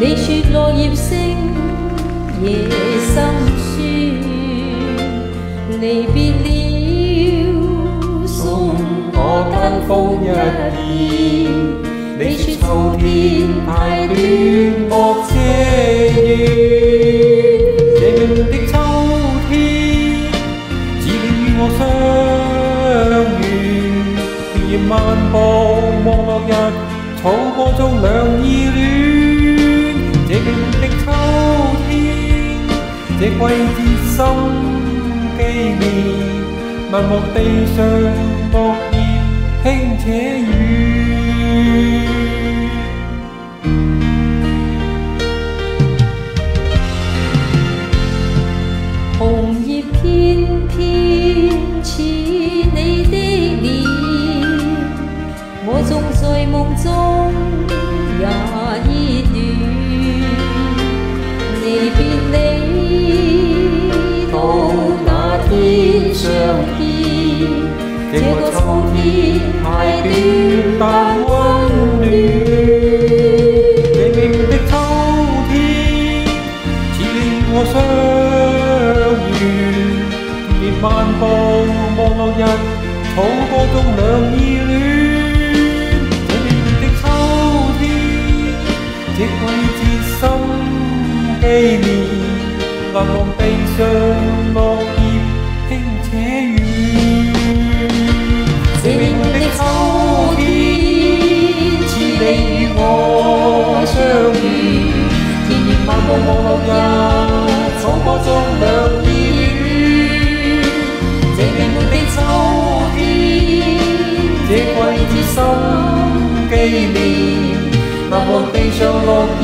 你說落葉聲，夜深酸，離別了，送我跟風一片。你說秋天太短，莫遮怨。這命的秋天，似你與我相遇。田野漫步望落日，草坡中兩意戀。這命的秋天，這季節心紀念。漫望地上落葉輕且遠。紅葉片片似你的臉，我縱在夢中也依戀。離別你到那天相見，這個秋天太短但溫暖。明明的秋天，似你我相遇。田野漫步望落日，草坡中兩意戀。這明明的秋天，這季節心紀念。難忘地上落葉輕且遠。這明明的秋天，似你與我相遇。田園漫步望落日，草坡中兩意戀。這明明的秋天，這季節心紀念。難忘地上落葉